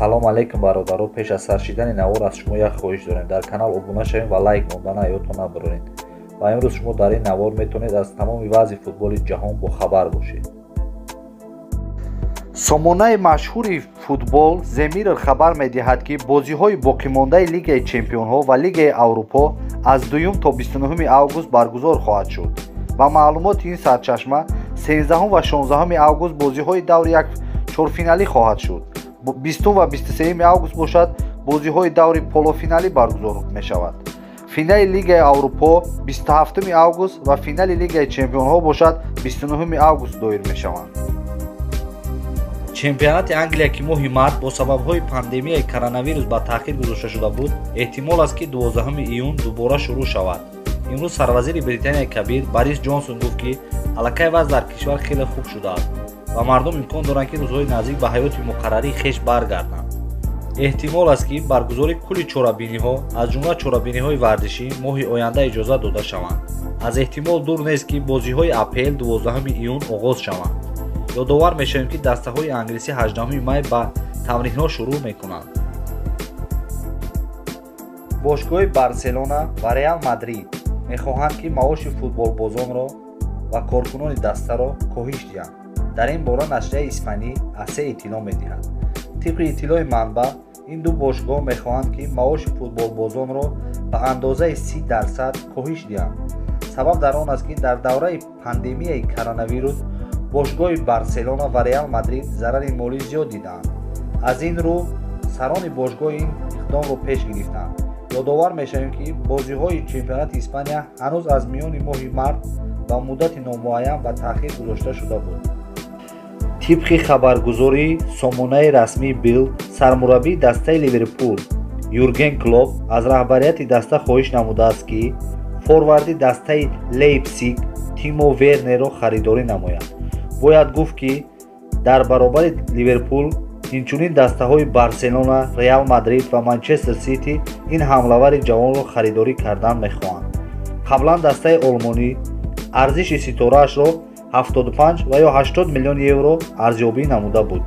салом алейкум бародаро, пеш аз сар шидани навор аз шумо як хоҳиш дорем. Дар канал обуна шавем ва лайк мондан ҳаётон набароред. ва имрӯз шумо дар ин навор метавонед аз тамоми вазъи футболи ҷаҳон бохабар бошед. сомонаи машҳури футбол Земирр хабар медиҳад ки бозиҳои боқимондаи Лигаи Чемпионҳо ва Лигаи Аврупо аз 2 то 29 август баргузор хоҳад шуд. ба маълумоти ин сарчашма 13 ва 16 август бозиҳои даври як чорфиналӣ хоҳад шуд. 20 ва 23 август бошад бозиҳои даври полуфиналӣ баргузор мешавад. финали Лигаи Аврупо 27 август ва финали Лигаи Чемпионҳо бошад 29 август доир мешаванд. чемпионати Англия ки моҳи март бо сабабҳои пандемияи коронавирус ба таъхир гузошта шуда буд, эҳтимол аст ки 12 июн дубора шурӯъ шавад. имрӯз сарвазири Британияи Кабир Борис Ҷонсон гуфт ки аллакай вазъ дар кишвар хеле хуб шудааст ва мардум имкон доранд ки рӯзҳои наздик ба ҳаёти муқаррарии хеш баргарданд. эҳтимол аст ки баргузори кулли чорабиниҳо аз ҷумла чорабиниҳои варзишӣ моҳи оянда иҷозат дода шаванд. аз эҳтимол дур нест ки бозиҳои апрел 12 июн оғоз шаванд. ёдовар мешавем ки дастаҳои англисӣ 18 май ба тамринҳо шурӯъ мекунанд. бошгоҳи Барселона ва Реал Мадрид мехоҳанд ки маоши футболбозонро ва коркунони дастаро коҳиш диҳанд. дар ин бора нашрияи испанӣ АС иттилоъ медиҳад. тибқи иттилоъи манбаъ, ин ду бошгоҳ мехоҳанд ки маоши футболбозонро ба андозаи 30% коҳиш диҳанд. сабаб дар он аст ки дар давраи пандемияи коронавирус бошгоҳи Барселона ва Реал Мадрид зарари молӣ зиёд дидаанд. аз ин рӯ сарони бошгоҳ ин иқдомро пеш гирифтанд. ёдовар мешавем ки бозиҳои чемпионати Испания ҳанӯз аз миёни моҳи март ба муддати номуайян ба таъхир гузошта шуда буд. тибқи хабаргузории сомонаи расмии Билд, сармураббии дастаи Ливерпул Юрген Клоп аз раҳбарияти даста хоҳиш намудааст ки форварди дастаи Лейпсиг Тимо Вернерро харидорӣ намояд. бояд гуфт ки дар баробари Ливерпул инчунин дастаҳои Барселона, Реал Мадрид ва Манчестер Сити ин ҳамлавари ҷавонро харидорӣ кардан мехоҳанд. қаблан дастаи олмонӣ арзиши ситораашро 75 ва ё 80 миллион евро арзёбӣ намуда буд.